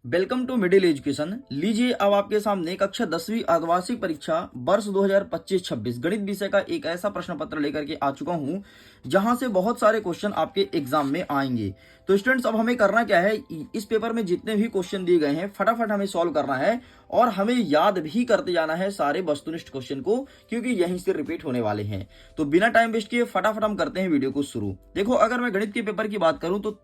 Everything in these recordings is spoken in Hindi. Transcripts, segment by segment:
Welcome to middle education. लीजिए अब आपके सामने कक्षा 10वीं अर्धवार्षिक परीक्षा वर्ष 2025-26 गणित विषय का एक ऐसा प्रश्न पत्र लेकर के आ चुका हूं जहां से बहुत सारे क्वेश्चन आपके एग्जाम में आएंगे। तो स्टूडेंट्स, अब हमें करना क्या है, इस पेपर में जितने भी क्वेश्चन दिए गए हैं फटाफट हमें सॉल्व करना है और हमें याद भी करते जाना है सारे वस्तुनिष्ठ क्वेश्चन को, क्योंकि यहीं से रिपीट होने वाले हैं। तो बिना टाइम वेस्ट किए फटाफट हम करते हैं वीडियो को शुरू। देखो, अगर मैं गणित के पेपर की बात करूं तो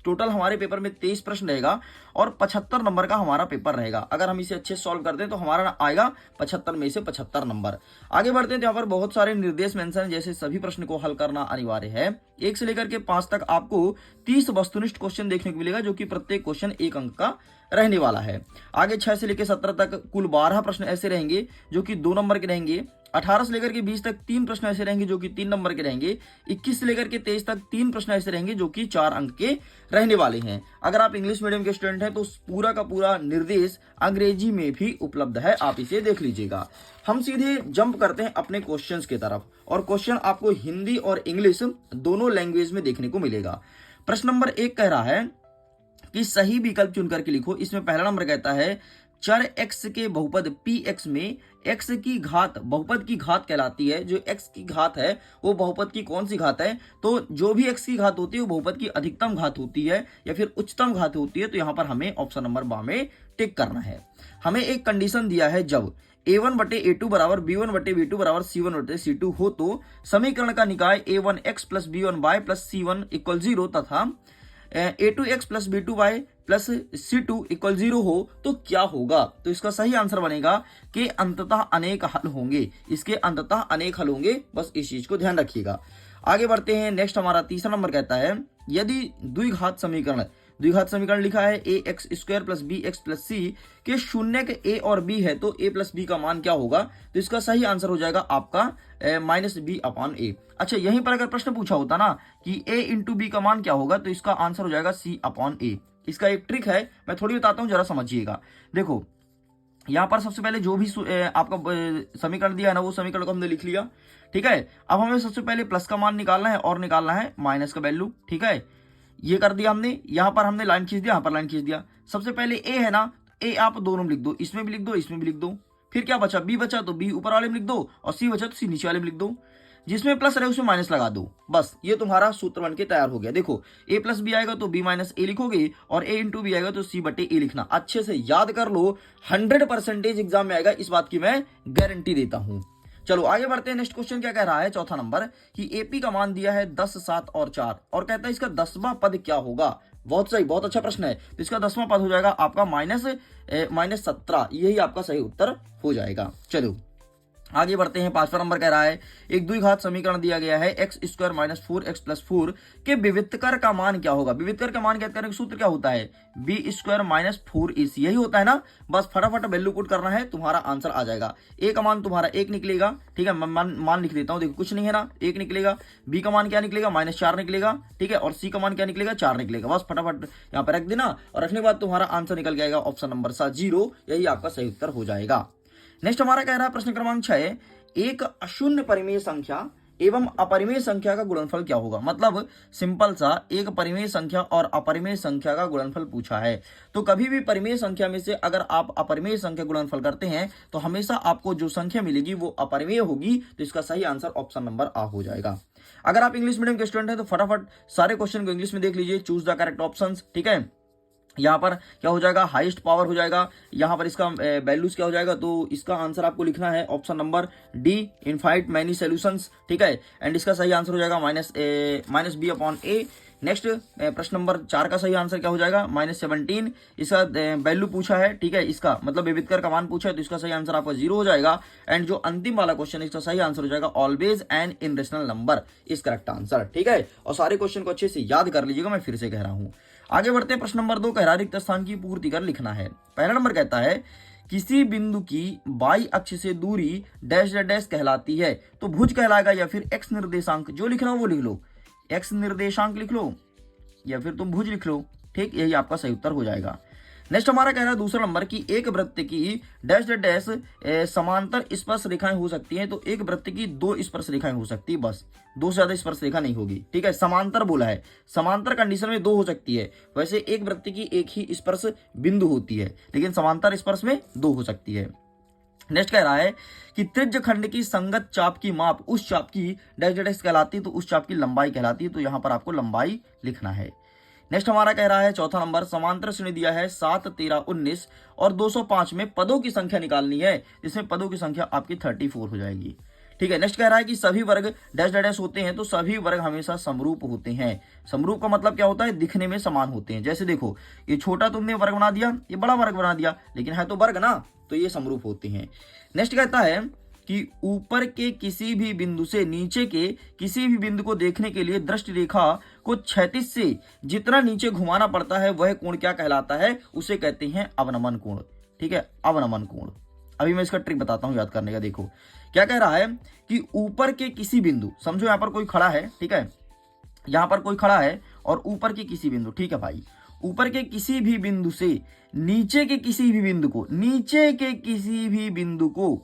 टोटल हमारे पेपर में 23 प्रश्न रहेगा और 75 नंबर का हमारा पेपर रहेगा। अगर हम इसे अच्छे सॉल्व करते हैं तो हमारा आएगा 75 में से 75 नंबर। आगे बढ़ते हैं तो यहाँ पर बहुत सारे निर्देश मेंशन है, जैसे सभी प्रश्न को हल करना अनिवार्य है। 1 से लेकर के 5 तक आपको 30 वस्तुनिष्ठ क्वेश्चन देखने को मिलेगा, जो कि प्रत्येक क्वेश्चन 1 अंक का रहने वाला है। आगे 6 से लेकर 17 तक कुल 12 प्रश्न ऐसे रहेंगे जो कि 2 नंबर के रहेंगे। 18 से लेकर के 20 तक 3 प्रश्न ऐसे रहेंगे जो कि 3 नंबर के रहेंगे। 21 से लेकर के 23 तक 3 प्रश्न ऐसे रहेंगे जो कि 4 अंक के रहने वाले हैं। अगर आप इंग्लिश मीडियम के स्टूडेंट हैं तो पूरा का पूरा निर्देश अंग्रेजी में भी उपलब्ध है, आप इसे देख लीजिएगा। हम सीधे जंप करते हैं अपने क्वेश्चंस की तरफ, और क्वेश्चन आपको हिंदी और इंग्लिश दोनों लैंग्वेज में देखने को मिलेगा। प्रश्न नंबर 1 कह रहा है कि सही विकल्प चुन करके लिखो। इसमें पहला नंबर कहता है चर x के बहुपद px में x की घात बहुपद की घात कहलाती है। जो x की घात है वो बहुपद की कौन सी घात है? तो जो भी x की घात होती है वो बहुपद की अधिकतम घात होती है या फिर उच्चतम घात होती है। तो यहां पर हमें ऑप्शन नंबर बा में टिक करना है। हमें एक कंडीशन दिया है, जब a1/a2 बराबर b1/b2 बराबर c1/c2 हो तो समीकरण का निकाय a1x plus b1y plus c1 equal 0 तथा a2x plus b2y plus c2 equal 0 हो तो क्या होगा? तो इसका सही आंसर बनेगा कि अंततः अनेक हल होंगे। इसके अंततः अनेक हल होंगे, बस इस चीज को ध्यान रखिएगा। आगे बढ़ते हैं। नेक्स्ट हमारा तीसरा नंबर कहता है यदि द्विघात समीकरण लिखा है ax square plus bx plus c के शून्य के a और b है तो a प्लस b का मान क्या होगा? तो इसका सही आंसर हो जाएगा आपका माइनस बी अपॉन ए। अच्छा, यहीं पर अगर प्रश्न पूछा होता ना कि a इंटू बी का मान क्या होगा, तो इसका आंसर हो जाएगा c अपॉन ए। इसका एक ट्रिक है, मैं थोड़ी बताता हूं, जरा समझिएगा। देखो, यहां पर सबसे पहले जो भी आपका समीकरण दिया है ना, वो समीकरण को हमने लिख लिया। ठीक है, अब हमें सबसे पहले प्लस का मान निकालना है और निकालना है माइनस का वैल्यू। ठीक है, ये कर दिया हमने। यहां पर हमने लाइन खींच दिया, यहां पर लाइन खींच दिया। सबसे पहले ए है ना, ए आप दोनों में लिख दो, इसमें भी लिख दो, इसमें भी लिख दो। फिर क्या बचा? बी बचा तो बी ऊपर वाले में लिख दो, और सी बचा तो सी नीचे वाले में लिख दो। जिसमें प्लस रहे उसमें माइनस लगा दो। बस ये तुम्हारा सूत्र बन के तैयार हो गया। देखो, ए प्लस बी आएगा तो बी माइनस ए लिखोगे, और ए इंटू बी आएगा तो सी बटे ए लिखना। अच्छे से याद कर लो, 100% एग्जाम में आएगा, इस बात की मैं गारंटी देता हूं। चलो आगे बढ़ते हैं। नेक्स्ट क्वेश्चन क्या कह रहा है, चौथा नंबर, कि एपी का मान दिया है 10, 7 और 4, और कहता है इसका 10वां पद क्या होगा। बहुत सही, बहुत अच्छा प्रश्न है। तो इसका 10वां पद हो जाएगा आपका माइनस 17। यही आपका सही उत्तर हो जाएगा। चलो आगे बढ़ते हैं। 5वां नंबर कह रहा है एक द्विघात समीकरण दिया गया है x square minus 4x plus 4 के विविधकर का मान क्या होगा। विविधकर का मान ज्ञात करने का सूत्र क्या होता है? बी स्क्वायर माइनस 4ac, यही होता है ना। बस फटाफट वैल्यू पुट करना है, तुम्हारा आंसर आ जाएगा। ए का मान तुम्हारा 1 निकलेगा। ठीक है, मैं मान लिख देता हूं, देखो कुछ नहीं है ना, 1 निकलेगा। बी का मान क्या निकलेगा? -4 निकलेगा। ठीक है, और सी का मान क्या निकलेगा? 4 निकलेगा। बस फटाफट यहाँ पर रख देना, और रखने के बाद तुम्हारा आंसर निकल जाएगा ऑप्शन नंबर 0। यही आपका सही उत्तर हो जाएगा। नेक्स्ट हमारा कह रहा है प्रश्न क्रमांक 6, एक अशून्य परिमेय संख्या एवं अपरिमेय संख्या का गुणनफल क्या होगा। मतलब सिंपल सा, एक परिमेय संख्या और अपरिमेय संख्या का गुणनफल पूछा है। तो कभी भी परिमेय संख्या में से अगर आप अपरिमेय संख्या गुणनफल करते हैं तो हमेशा आपको जो संख्या मिलेगी वो अपरिमेय होगी। तो इसका सही आंसर ऑप्शन नंबर आ हो जाएगा। अगर आप इंग्लिश मीडियम के स्टूडेंट हैं तो फटाफट सारे क्वेश्चन को इंग्लिश में देख लीजिए, चूज द करेक्ट ऑप्शन। ठीक है, यहाँ पर क्या हो जाएगा? हाईएस्ट पावर हो जाएगा। यहाँ पर इसका वैल्यूज क्या हो जाएगा? तो इसका आंसर आपको लिखना है option number D, इनफाइट many solutions. ठीक है, एंड इसका सही आंसर हो जाएगा माइनस बी अपॉन ए। नेक्स्ट प्रश्न नंबर 4 का सही आंसर क्या हो जाएगा? -17। इसका वैल्यू पूछा है, ठीक है, इसका मतलब विविधकर का मान पूछा है, तो इसका सही आंसर आपका 0 हो जाएगा। एंड जो अंतिम वाला क्वेश्चन है इसका सही आंसर हो जाएगा always an irrational number is correct answer. ठीक है, और सारे क्वेश्चन को अच्छे से याद कर लीजिएगा, मैं फिर से कह रहा हूं। आगे बढ़ते हैं। प्रश्न नंबर 2 कह रहा है रिक्त स्थान की पूर्ति कर लिखना है। पहला नंबर कहता है किसी बिंदु की बाई अक्ष से दूरी डैश डैश कहलाती है। तो भुज कहलाएगा या फिर एक्स निर्देशांक, जो लिखना हो वो लिख लो, एक्स निर्देशांक लिख लो या फिर तुम भुज लिख लो। ठीक, यही आपका सही उत्तर हो जाएगा। नेक्स्ट हमारा कह रहा है दूसरा नंबर की एक वृत्त की डैश डैश समांतर स्पर्श रेखाएं हो सकती हैं। तो एक वृत्त की 2 स्पर्श रेखाएं हो सकती है, बस 2 से ज्यादा स्पर्श रेखा नहीं होगी। ठीक है, समांतर बोला है, समांतर कंडीशन में 2 हो सकती है। वैसे एक वृत्त की एक ही स्पर्श बिंदु होती है, लेकिन समांतर स्पर्श में 2 हो सकती है। नेक्स्ट कह रहा है कि त्रिज्य खंड की संगत चाप की माप उस चाप की डैश डैश कहलाती है, तो उस चाप की लंबाई कहलाती है। तो यहां पर आपको लंबाई लिखना है। नेक्स्ट हमारा कह रहा है चौथा नंबर, समांतर श्रेणी दिया है 7, 13, 19 और 205 में पदों की संख्या निकालनी है, जिसमें पदों की संख्या आपकी 34 हो जाएगी। ठीक है, नेक्स्ट कह रहा है कि सभी वर्ग डैश डैश होते हैं। तो सभी वर्ग हमेशा समरूप होते हैं। समरूप का मतलब क्या होता है, दिखने में समान होते हैं। जैसे देखो, ये छोटा तुमने वर्ग बना दिया, ये बड़ा वर्ग बना दिया, लेकिन है तो वर्ग ना, तो ये समरूप होते हैं। नेक्स्ट कहता है कि ऊपर के किसी भी बिंदु से नीचे के किसी भी बिंदु को देखने के लिए दृष्टि रेखा को क्षैतिज से जितना नीचे घुमाना पड़ता है वह कोण क्या कहलाता है, उसे कहते हैं अवनमन कोण। ठीक है, अवनमन कोण। अभी मैं इसका ट्रिक बताता हूं याद करने का। देखो क्या कह रहा है कि ऊपर के किसी बिंदु, समझो यहां पर कोई खड़ा है, ठीक है, यहां पर कोई खड़ा है और ऊपर के किसी बिंदु, ठीक है भाई, ऊपर के किसी भी बिंदु से नीचे के किसी भी बिंदु को, नीचे के किसी भी बिंदु को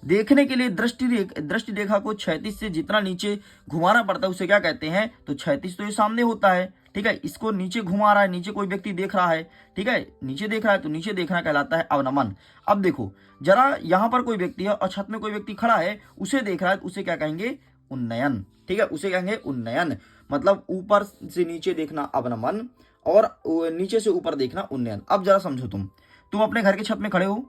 देखने के लिए दृष्टि रेखा को क्षैतिज से जितना नीचे घुमाना पड़ता है उसे क्या कहते हैं, तो क्षैतिज तो ये सामने होता है। ठीक है, इसको नीचे घुमा रहा है, नीचे कोई व्यक्ति देख रहा है, ठीक है, नीचे देख रहा है, तो नीचे देखना कहलाता है अवनमन। अब देखो जरा, यहां पर कोई व्यक्ति है और छत में कोई व्यक्ति खड़ा है, उसे देख रहा है, तो उसे क्या कहेंगे, उन्नयन। ठीक है, उसे कहेंगे उन्नयन। मतलब ऊपर से नीचे देखना अवनमन और नीचे से ऊपर देखना उन्नयन। अब जरा समझो, तुम अपने घर के छत में खड़े हो,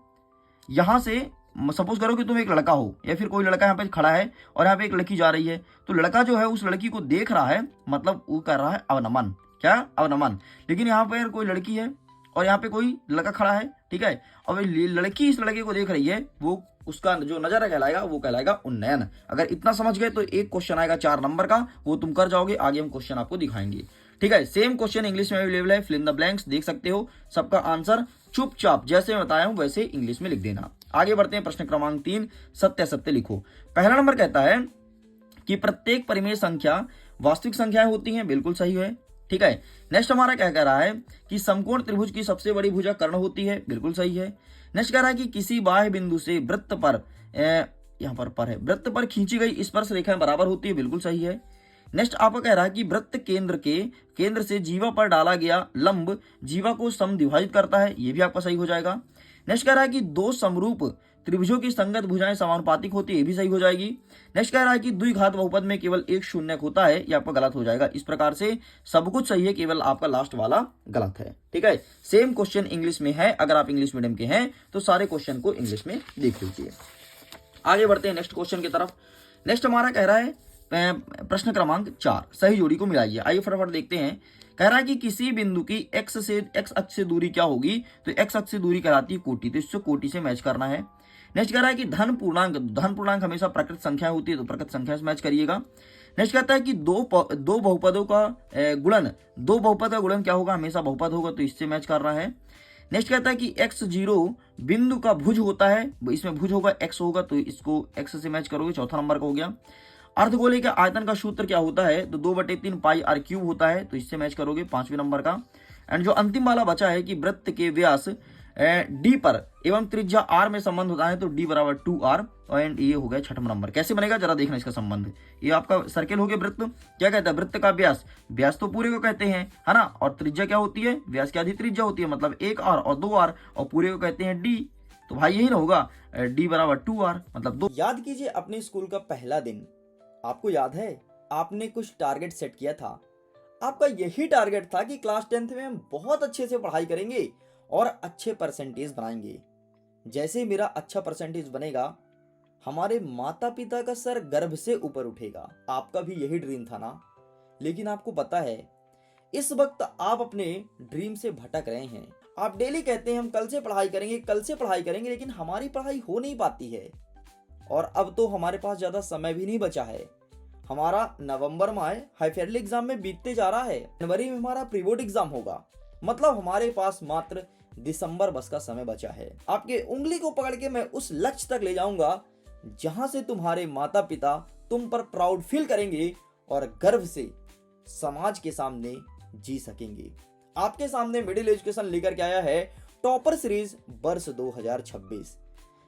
यहां से सपोज करो कि तुम एक लड़का हो या फिर कोई लड़का यहाँ पे खड़ा है और यहाँ पे एक लड़की जा रही है, तो लड़का जो है उस लड़की को देख रहा है, मतलब वो कर रहा है अवनमन। क्या, अवनमन। लेकिन यहाँ पे कोई लड़की है और यहाँ पे कोई लड़का खड़ा है, ठीक है, और लड़की इस लड़के को देख रही है, वो उसका जो नजारा कहलाएगा वो कहलाएगा उन्नयन। अगर इतना समझ गए तो एक क्वेश्चन आएगा 4 नंबर का, वो तुम कर जाओगे। आगे हम क्वेश्चन आपको दिखाएंगे। ठीक है, सेम क्वेश्चन इंग्लिश में अवेलेबल है, फिल इन द ब्लैंक्स देख सकते हो। सबका आंसर चुपचाप जैसे मैं बताया हूं वैसे इंग्लिश में लिख देना। आगे बढ़ते हैं, प्रश्न क्रमांक 3, सत्य असत्य लिखो। पहला नंबर कहता है कि प्रत्येक परिमेय संख्या वास्तविक संख्याएं होती हैं, बिल्कुल सही है। ठीक है, नेक्स्ट हमारा क्या कह रहा है कि समकोण त्रिभुज की सबसे बड़ी भुजा कर्ण होती है, बिल्कुल सही है। नेक्स्ट कह रहा है कि किसी बाह्य बिंदु से वृत्त पर, यहाँ पर है, वृत्त पर खींची गई स्पर्श रेखाएं बराबर होती है, बिल्कुल सही है। नेक्स्ट आपका कह रहा है कि वृत्त केंद्र से जीवा पर डाला गया लंब जीवा को समद्विभाजित करता है, ये भी आपका सही हो जाएगा। नेक्स्ट कह रहा है कि 2 समरूप त्रिभुजों की संगत भुजाएं समानुपातिक होती है, ये भी सही हो जाएगी। नेक्स्ट कह रहा है कि द्विघात बहुपद में केवल एक शून्यक होता है, ये आपका गलत हो जाएगा। इस प्रकार से सब कुछ सही है, केवल आपका लास्ट वाला गलत है। ठीक है, सेम क्वेश्चन इंग्लिश में है, अगर आप इंग्लिश मीडियम के हैं तो सारे क्वेश्चन को इंग्लिश में देख लीजिए। आगे बढ़ते हैं नेक्स्ट क्वेश्चन की तरफ। नेक्स्ट हमारा कह रहा है प्रश्न क्रमांक 4, सही जोड़ी को मिलाइए। आइए फटाफट देखते हैं। कह रहा है कि किसी बिंदु की एक्स अक्ष से दूरी क्या होगी, तो एक्स अक्ष से दूरी कहलाती है कोटि, तो इससे कोटि से मैच करना है। नेक्स्ट कह रहा है कि धन पूर्णांक हमेशा प्रकृत संख्या होती है, तो प्रकृत संख्या से मैच करिएगा। नेक्स्ट कहता है कि दो बहुपद का गुणन क्या होगा, हमेशा बहुपद होगा, तो इससे मैच कर रहा है। नेक्स्ट कहता है कि x0 बिंदु का भुज होता है, इसमें भुज होगा x होगा, तो इसको x से मैच करोगे, चौथा नंबर का हो गया। अर्धगोले के आयतन का सूत्र क्या होता है, तो 2/3 पाई r क्यूब होता है, तो इससे मैच करोगे, 5वें नंबर का। एंड जो अंतिम वाला बचा है कि वृत्त के व्यास d पर एवं त्रिज्या r में संबंध होता है, तो d बराबर 2r, एंड ये हो गया 6वां नंबर। कैसे बनेगा जरा देखना इसका संबंध। ये आपका सर्किल हो गया वृत्त, क्या कहता है, वृत्त का व्यास तो पूरे को कहते हैं, है ना, और त्रिज्या क्या होती है, व्यास की आधी त्रिज्या होती है, मतलब 1r और 2r, और पूरे को कहते हैं d, तो भाई यही ना होगा, d बराबर 2r, मतलब 2। याद कीजिए अपने स्कूल का पहला दिन। आपको याद है आपने कुछ टारगेट सेट किया था। आपका यही टारगेट था कि क्लास 10th में हम बहुत अच्छे से पढ़ाई करेंगे और अच्छे परसेंटेज बनाएंगे। जैसे मेरा अच्छा परसेंटेज बनेगा, हमारे माता पिता का सर गर्व से ऊपर उठेगा। आपका भी यही ड्रीम था ना? लेकिन आपको पता है इस वक्त आप अपने ड्रीम से भटक रहे हैं। आप डेली कहते हैं हम कल से पढ़ाई करेंगे, कल से पढ़ाई करेंगे, लेकिन हमारी पढ़ाई हो नहीं पाती है। और अब तो हमारे पास ज्यादा समय भी नहीं बचा है। हमारा नवंबर में हाफ ईयरली एग्जाम में बीतते जा रहा है, जनवरी में हमारा प्री बोर्ड एग्जाम होगा, मतलब हमारे पास मात्र दिसंबर बस का समय बचा है। आपके उंगली को पकड़ के मैं उस लक्ष्य तक ले जाऊंगा जहां से तुम्हारे माता पिता तुम पर प्राउड फील करेंगे और गर्व से समाज के सामने जी सकेंगे। आपके सामने मिडिल एजुकेशन लेकर के आया है टॉपर सीरीज वर्ष 2026।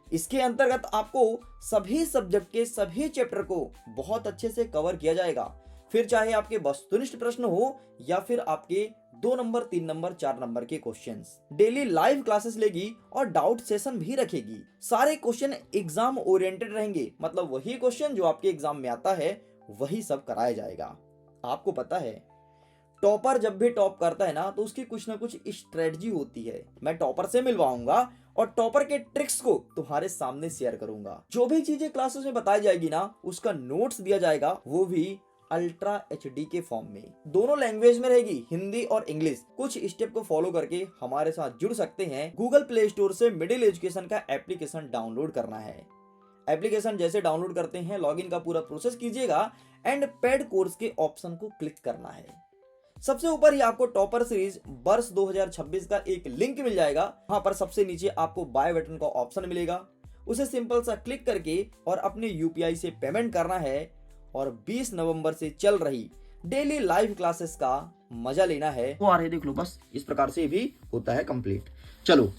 इसके अंतर्गत आपको सभी सब्जेक्ट के सभी चैप्टर को बहुत अच्छे से कवर किया जाएगा, फिर चाहे आपके वस्तुनिष्ठ प्रश्न हो या फिर आपके 2 नंबर 3 नंबर 4 नंबर के क्वेश्चंस। डेली लाइव क्लासेस लेगी और डाउट सेशन भी रखेगी। सारे क्वेश्चन एग्जाम ओरिएंटेड रहेंगे, मतलब वही क्वेश्चन जो आपके एग्जाम में आता है वही सब कराया जाएगा। आपको पता है टॉपर जब भी टॉप करता है ना तो उसकी कुछ ना कुछ स्ट्रेटजी होती है। मैं टॉपर से मिलवाऊंगा और टॉपर के ट्रिक्स को तुम्हारे सामने शेयर करूंगा। जो भी चीजें क्लासेस में बताई जाएगी ना उसका नोट्स दिया जाएगा, वो भी अल्ट्रा HD के फॉर्म में। दोनों लैंग्वेज में रहेगी, हिंदी और इंग्लिश। कुछ स्टेप को फॉलो करके हमारे साथ जुड़ सकते हैं। गूगल प्ले स्टोर से मिडिल एजुकेशन का एप्लीकेशन डाउनलोड करना है। एप्लीकेशन जैसे डाउनलोड करते हैं लॉगिन का पूरा प्रोसेस कीजिएगा एंड पेड कोर्स के ऑप्शन को क्लिक करना है। सबसे ऊपर ही आपको टॉपर सीरीज वर्ष 2026 का एक लिंक मिल जाएगा। वहां पर सबसे नीचे आपको बाय बटन का ऑप्शन मिलेगा, उसे सिंपल सा क्लिक करके और अपने UPI से पेमेंट करना है और 20 नवंबर से चल रही डेली लाइव क्लासेस का मजा लेना है। वो आ रहे देख लो, बस इस प्रकार से भी होता है कंप्लीट। चलो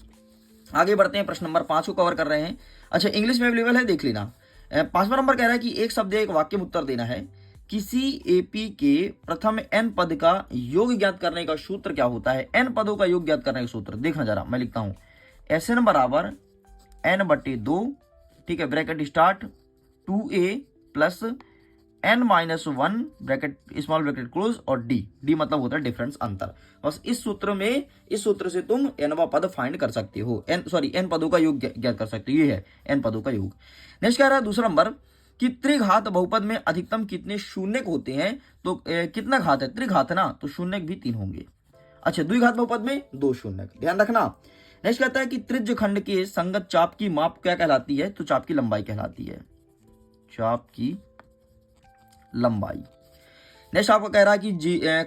आगे बढ़ते हैं, प्रश्न नंबर 5 को कवर कर रहे हैं। अच्छा, इंग्लिश में अवेलेबल है, देख लेना। 5वां नंबर कह रहा है कि एक शब्द एक वाक्य में उत्तर देना है। किसी AP के प्रथम N पद का योग ज्ञात करने का सूत्र क्या होता है? N पदों का योग ज्ञात करने का सूत्र देखना जरा, मैं लिखता हूं SN बराबर N/2, ठीक है, bracket start 2A plus N-1 bracket small bracket close और D मतलब होता है डिफरेंस, अंतर। बस इस सूत्र से तुम Nवा पद फाइंड कर सकते हो, N पदों का योग ज्ञात कर सकते हो। ये है N पदों का योग। नेक्स्ट कह रहा है दूसरा नंबर कि त्रिघात बहुपद में अधिकतम कितने शून्यक होते हैं? तो कितना घात है? त्रिघात है ना, तो शून्यक भी 3 होंगे। अच्छा, द्विघात बहुपद में 2 शून्यक, ध्यान रखना। नेक्स्ट कहता है कि त्रिज्य खंड के संगत चाप की माप क्या कहलाती है? तो चाप की लंबाई कहलाती है, चाप की लंबाई। नेक्स्ट आपको कह रहा है कि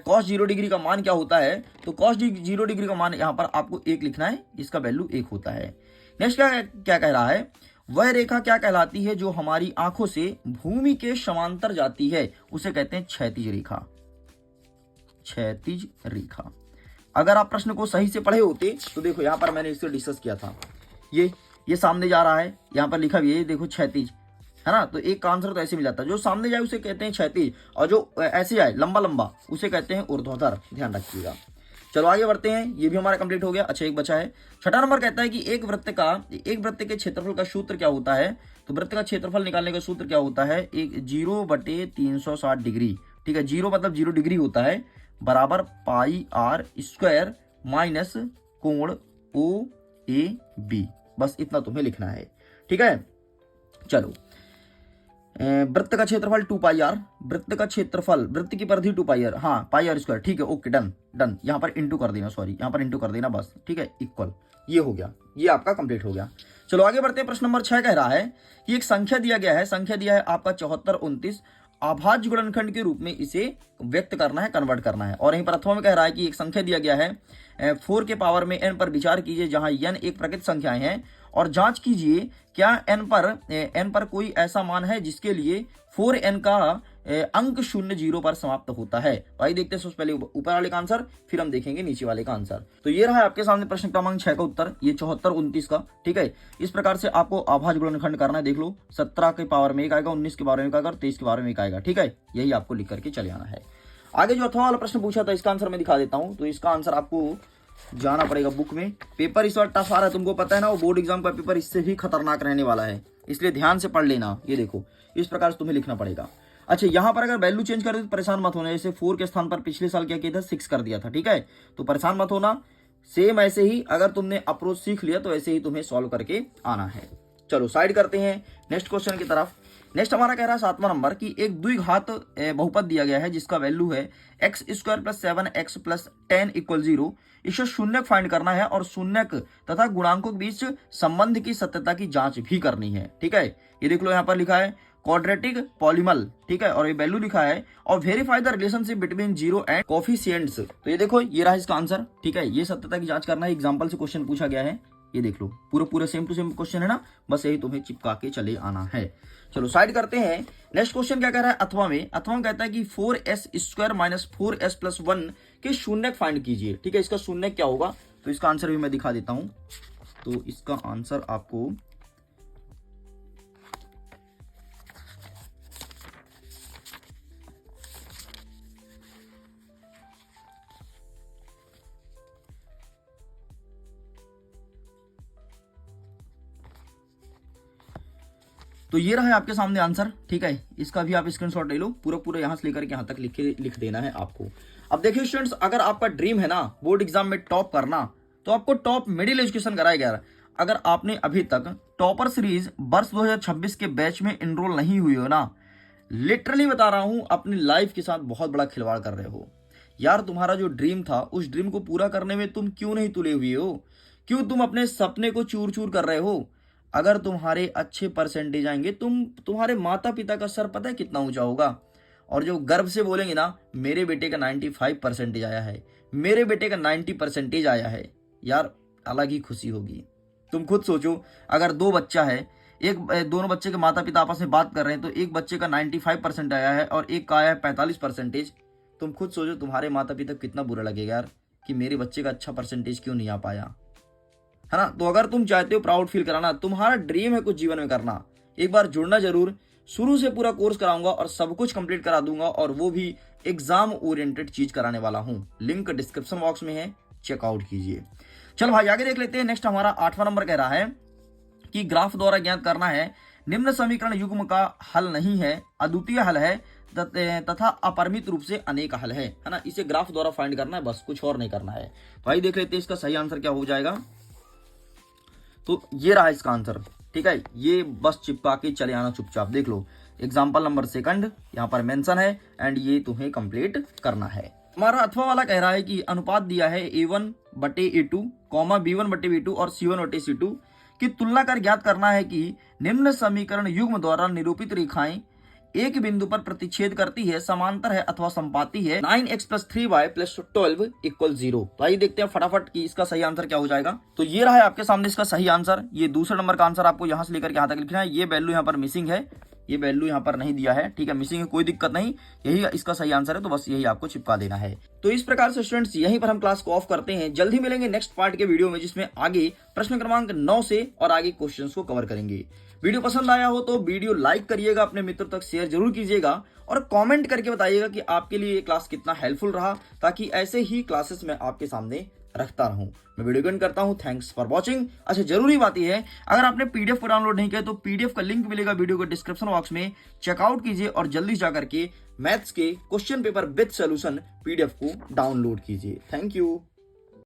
cos 0 डिग्री का मान क्या होता है? तो cos 0 डिग्री का मान यहां पर आपको 1 लिखना है, इसका वैल्यू 1 होता है। नेक्स्ट क्या कह रहा है? वह रेखा क्या कहलाती है जो हमारी आंखों से भूमि के समांतर जाती है? उसे कहते हैं क्षैतिज रेखा, क्षैतिज रेखा। अगर आप प्रश्न को सही से पढ़े होते तो देखो यहां पर मैंने इससे डिस्कस किया था, ये सामने जा रहा है, यहां पर लिखा भी है, देखो क्षैतिज है ना, तो एक का आंसर तो ऐसे मिल जाता है। जो सामने जाए उसे कहते हैं क्षैतिज और जो ऐसे जाए लंबा लंबा उसे कहते हैं ऊर्ध्वाधर, ध्यान रखिएगा। चलो आगे बढ़ते हैं, ये भी हमारा कंप्लीट हो गया। अच्छा, एक बचा है। 6वां नंबर कहता है कि एक वृत्त के क्षेत्रफल का सूत्र क्या होता है? तो वृत्त का क्षेत्रफल निकालने का सूत्र क्या होता है? 0/360 डिग्री, ठीक है, 0 मतलब 0 डिग्री होता है, बराबर πr² माइनस कोण OAB। बस इतना तुम्हें लिखना है, ठीक है। चलो, वृत्त का क्षेत्रफल 2πr, वृत्त का क्षेत्रफल, वृत्त की परिधि 2πr, हाँ πr², ठीक है, ओके, डन। यहाँ पर इंटू कर देना, यहाँ पर इंटू कर देना, बस ठीक है, इक्वल। ये हो गया, ये आपका कंप्लीट हो गया। चलो आगे बढ़ते हैं। प्रश्न नंबर 6 कह रहा है कि एक संख्या दिया गया है, संख्या दिया है आपका 7429, अभाज्य गुणनखंड के रूप में इसे व्यक्त करना है, कन्वर्ट करना है। और यहीं पर अथवा में कह रहा है कि एक संख्या दिया गया है 4 के पावर में n पर विचार कीजिए जहां n एक प्राकृत संख्याएं हैं और जांच कीजिए क्या n पर कोई ऐसा मान है जिसके लिए 4n का अंक 0 पर समाप्त होता है। भाई देखते हैं सबसे पहले ऊपर वाले का आंसर, फिर हम देखेंगे नीचे वाले का आंसर। तो ये रहा आपके सामने प्रश्न क्रमांक 6 का उत्तर, ये 7429 का, ठीक है। इस प्रकार से आपको अभाज्य गुणनखंड करना है, देख लो 17 के पावर में 1 आएगा, 19 के पावर में 1 आएगा और 23 के पावर में 1 आएगा, ठीक है। यही आपको लिख करके चले आना है। आगे जो अथवा वाला प्रश्न पूछा था इसका आंसर मैं दिखा देता हूं। तो इसका आंसर आपको जाना पड़ेगा बुक में। पेपर इस बार टफ आ रहा है, तुमको पता है ना, वो बोर्ड एग्जाम का पेपर इससे भी खतरनाक रहने वाला है, इसलिए ध्यान से पढ़ लेना। ये देखो इस प्रकार से तुम्हें लिखना पड़ेगा। अच्छा, यहाँ पर अगर वैल्यू चेंज कर दे तो परेशान मत होना। जैसे 4 के स्थान पर पिछले साल क्या किया था, 6 कर दिया था, ठीक है, तो परेशान मत होना। सेम ऐसे ही अगर तुमने अप्रोच सीख लिया तो ऐसे ही तुम्हें सॉल्व करके आना है। चलो साइड करते हैं नेक्स्ट क्वेश्चन की तरफ। नेक्स्ट हमारा कह रहा है 7वां नंबर की एक द्विघात बहुपद दिया गया है जिसका वैल्यू है x² + 7x + 10 = 0। इसे शून्यक फाइंड करना है और शून्यक तथा गुणांकों के बीच संबंध की सत्यता की जांच भी करनी है, ठीक है। ये देख लो यहाँ पर लिखा है क्वाड्रेटिक पॉलीमल, ठीक है, और ये वैल्यू लिखा है और verify the relationship between 0 and coefficients. तो ये देखो ये रहा इसका आंसर, ठीक है। ये सत्यता की जांच करना है, एग्जाम्पल से क्वेश्चन पूछा गया है। ये देख लो पूरा सेम टू सेम क्वेश्चन है ना, बस यही तुम्हें चिपका के चले आना है। चलो साइड करते हैं। नेक्स्ट क्वेश्चन क्या कह रहा है अथवा में कहता है कि 4s² - 4s + 1 के शून्यक फाइंड कीजिए, ठीक है। इसका शून्यक क्या होगा, तो इसका आंसर भी मैं दिखा देता हूं। तो इसका आंसर आपको तो ये रहा है आपके सामने आंसर, ठीक है। इसका भी आप स्क्रीनशॉट ले लो, पूरा पूरा यहाँ से लेकर के यहाँ तक लिख देना है आपको। अब देखिए स्टूडेंट्स, अगर आपका ड्रीम है ना बोर्ड एग्जाम में टॉप करना, तो आपको टॉप मिडिल एजुकेशन कराया गया। अगर आपने अभी तक टॉपर सीरीज वर्ष 2026 के बैच में एनरोल नहीं हुई हो ना, लिटरली बता रहा हूं, अपनी लाइफ के साथ बहुत बड़ा खिलवाड़ कर रहे हो यार। तुम्हारा जो ड्रीम था, उस ड्रीम को पूरा करने में तुम क्यों नहीं तुले हुए हो? क्यों तुम अपने सपने को चूर चूर कर रहे हो? अगर तुम्हारे अच्छे परसेंटेज आएंगे, तुम्हारे माता पिता का सर पता है कितना ऊंचा होगा, और जो गर्व से बोलेंगे ना, मेरे बेटे का 95 परसेंटेज आया है, मेरे बेटे का 90 परसेंटेज आया है, यार अलग ही खुशी होगी। तुम खुद सोचो, अगर दो बच्चा है, दोनों बच्चे के माता पिता आपस में बात कर रहे हैं, तो एक बच्चे का 95 परसेंट आया है और एक का आया है 45 परसेंटेज। तुम खुद सोचो तुम्हारे माता पिता कितना बुरा लगेगा यार, कि मेरे बच्चे का अच्छा परसेंटेज क्यों नहीं आ पाया, है ना। तो अगर तुम चाहते हो प्राउड फील कराना, तुम्हारा ड्रीम है कुछ जीवन में करना, एक बार जुड़ना जरूर। शुरू से पूरा कोर्स कराऊंगा और सब कुछ कंप्लीट करा दूंगा, और वो भी एग्जाम ओरिएंटेड चीज कराने वाला हूं। लिंक डिस्क्रिप्शन बॉक्स में है, चेकआउट कीजिए। चल भाई आगे देख लेते हैं। नेक्स्ट हमारा 8वां नंबर कह रहा है कि ग्राफ द्वारा ज्ञात करना है निम्न समीकरण युग्म का हल नहीं है, अद्वितीय हल है तथा अपरिमित रूप से अनेक हल है ना। इसे ग्राफ द्वारा फाइंड करना है, बस कुछ और नहीं करना है। भाई देख लेते हैं इसका सही आंसर क्या हो जाएगा। तो ये रहा इसका आंसर, ठीक है। ये बस चिपका के चले आना चुपचाप, देख लो एग्जाम्पल नंबर 2 यहाँ पर मेंशन है, एंड ये तुम्हें कंप्लीट करना है। हमारा अथवा वाला कह रहा है कि अनुपात दिया है A1/A2, B1/B2 और C1/C2 की तुलना कर ज्ञात करना है कि निम्न समीकरण युग्म द्वारा निरूपित रेखाएं एक बिंदु पर प्रतिच्छेद करती है, समांतर है अथवा संपाती है। 9x + 3y + 12 = 0। तो आइए देखते हैं फटाफट कि इसका सही आंसर क्या हो जाएगा। तो ये रहा है आपके सामने इसका सही आंसर। ये दूसरे नंबर का आंसर आपको यहाँ से लेकर के यहाँ तक लिखना है। ये वैल्यू यहाँ पर मिसिंग है, ये वैल्यू यहाँ पर नहीं दिया है, ठीक है, मिसिंग है, कोई दिक्कत नहीं, यही इसका सही आंसर है। तो बस यही आपको चिपका देना है। तो इस प्रकार से स्टूडेंट्स यहीं पर हम क्लास को ऑफ करते हैं। जल्द ही मिलेंगे नेक्स्ट पार्ट के वीडियो में, जिसमें आगे प्रश्न क्रमांक 9 से और आगे क्वेश्चंस को कवर करेंगे। वीडियो पसंद आया हो तो वीडियो लाइक करिएगा, अपने मित्रों तक शेयर जरूर कीजिएगा, और कमेंट करके बताइएगा कि आपके लिए ये क्लास कितना हेल्पफुल रहा, ताकि ऐसे ही क्लासेस मैं आपके सामने रखता रहूं। मैं वीडियो एंड करता हूं। Thanks for watching. अच्छा, जरूरी बात यह है, अगर आपने पीडीएफ को डाउनलोड नहीं किया तो पीडीएफ का लिंक मिलेगा वीडियो के डिस्क्रिप्शन बॉक्स में, चेकआउट कीजिए और जल्दी जाकर के मैथ्स के question paper with solution PDF को डाउनलोड कीजिए। Thank you.